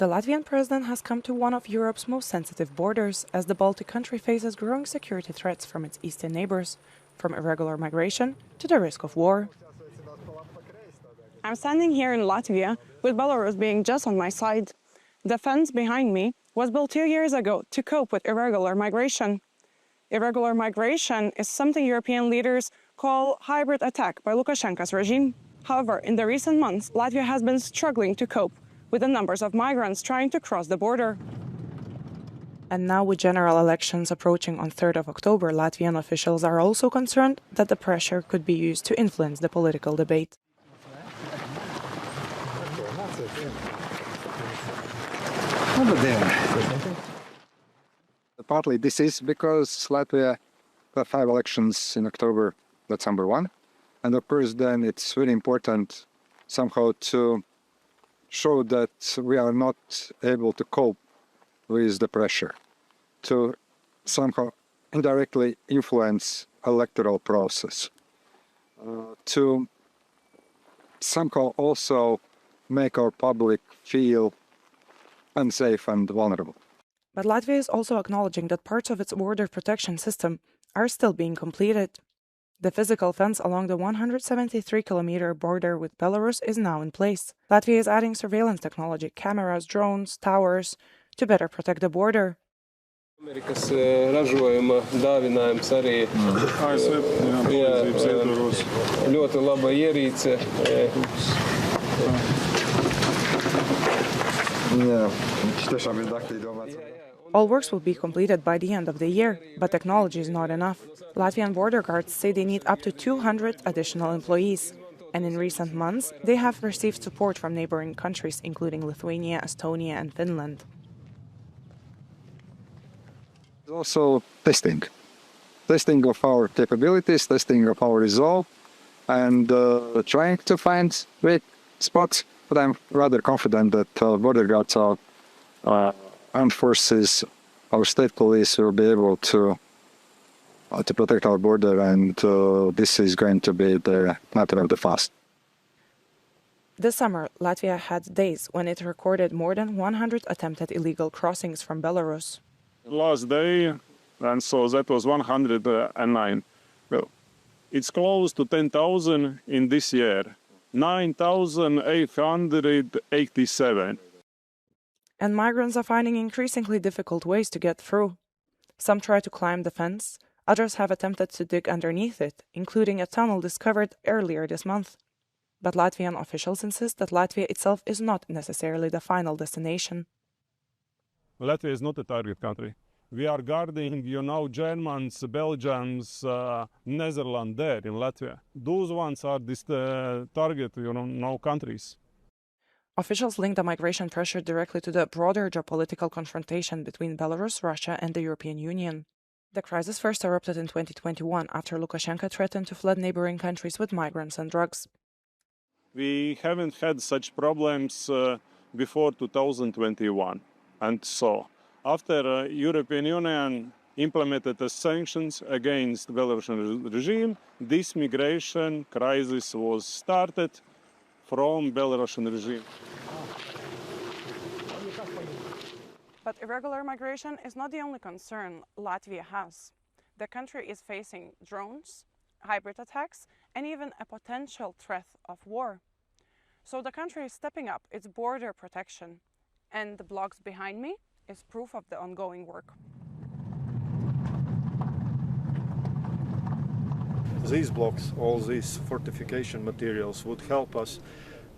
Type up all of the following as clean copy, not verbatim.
The Latvian president has come to one of Europe's most sensitive borders as the Baltic country faces growing security threats from its eastern neighbors, from irregular migration to the risk of war. I'm standing here in Latvia, with Belarus being just on my side. The fence behind me was built 2 years ago to cope with irregular migration. Irregular migration is something European leaders call hybrid attack by Lukashenko's regime. However, in the recent months, Latvia has been struggling to cope with the numbers of migrants trying to cross the border. And now, with general elections approaching on 3rd of October, Latvian officials are also concerned that the pressure could be used to influence the political debate. Partly this is because Latvia got 5 elections in October, that's number one. And of course then it's very important somehow to show that we are not able to cope with the pressure, to somehow indirectly influence electoral process, to somehow also make our public feel unsafe and vulnerable. But Latvia is also acknowledging that parts of its border protection system are still being completed. The physical fence along the 173-kilometer border with Belarus is now in place. Latvia is adding surveillance technology, cameras, drones, towers, to better protect the border. Amerikas ražojuma dāvinājums arī ļoti laba ierīce. All works will be completed by the end of the year, but technology is not enough. Latvian border guards say they need up to 200 additional employees. And in recent months, they have received support from neighboring countries, including Lithuania, Estonia, and Finland. Also testing of our capabilities, testing of our resolve, and trying to find weak spots. But I'm rather confident that border guards, our armed forces, our state police will be able to protect our border, and this is going to be the matter of the past. This summer, Latvia had days when it recorded more than 100 attempted illegal crossings from Belarus. Last day, and so that was 109. Well, it's close to 10,000 in this year, 9,887. And migrants are finding increasingly difficult ways to get through. Some try to climb the fence, others have attempted to dig underneath it, including a tunnel discovered earlier this month. But Latvian officials insist that Latvia itself is not necessarily the final destination. Latvia is not a target country. We are guarding, Germans, Belgians, Netherlands there in Latvia. Those ones are this target, countries. Officials link the migration pressure directly to the broader geopolitical confrontation between Belarus, Russia, and the European Union. The crisis first erupted in 2021 after Lukashenko threatened to flood neighboring countries with migrants and drugs. We haven't had such problems before 2021. And so, after European Union implemented the sanctions against the Belarusian regime, this migration crisis was started from Belarusian regime. But irregular migration is not the only concern Latvia has. The country is facing drones, hybrid attacks, and even a potential threat of war. So the country is stepping up its border protection, and the blocks behind me is proof of the ongoing work. These blocks, all these fortification materials would help us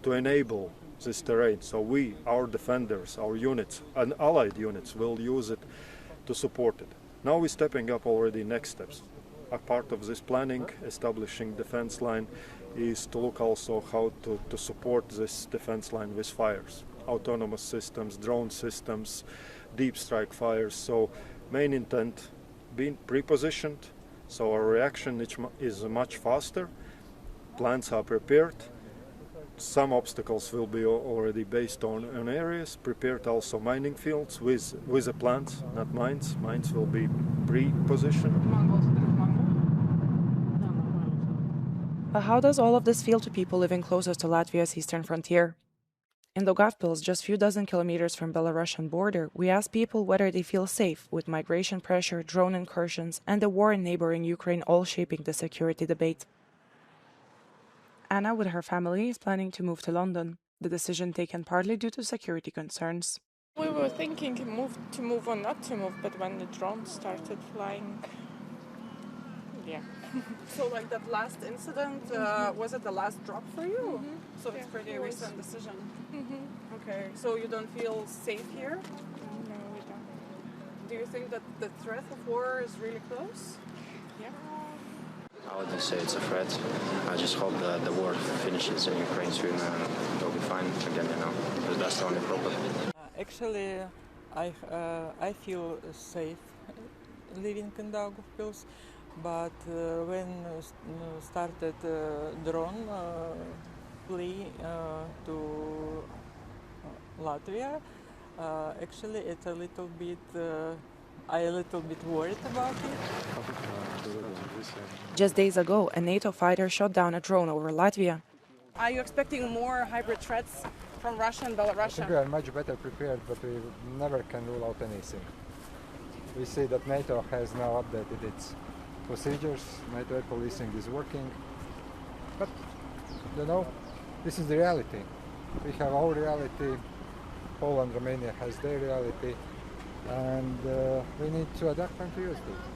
to enable this terrain. So we, our defenders, our units and allied units will use it to support it. Now we're stepping up already next steps. A part of this planning, establishing defense line, is to look also how to support this defense line with fires. Autonomous systems, drone systems, deep strike fires. So main intent being pre-positioned, so our reaction is much faster. Plans are prepared. Some obstacles will be already based on areas, prepared also mining fields with the plants, not mines. Mines will be pre-positioned. But how does all of this feel to people living closest to Latvia's eastern frontier? In Daugavpils, just a few dozen kilometers from Belarusian border, we asked people whether they feel safe with migration pressure, drone incursions, and the war in neighboring Ukraine all shaping the security debate. Anna, with her family, is planning to move to London, the decision taken partly due to security concerns. We were thinking to move or not to move, but when the drones started flying, yeah. So like that last incident, was it the last drop for you? Mm-hmm. So it's pretty recent decision. Mm-hmm. Okay, so you don't feel safe here? No, we don't. Do you think that the threat of war is really close? Yeah. I wouldn't say it's a threat. I just hope that the war finishes in Ukraine soon and it'll be fine again, because that's the only problem. Actually, I feel safe living in Daugavpils, but when started drone flee to Latvia, actually it's a little bit. I'm a little bit worried about it. Just days ago, a NATO fighter shot down a drone over Latvia. Are you expecting more hybrid threats from Russia and I Belarus? think we are much better prepared, but we never can rule out anything. We see that NATO has now updated its procedures, NATO air policing is working, but this is the reality. We have our reality, Poland, Romania has their reality, and we need to adapt and to use it.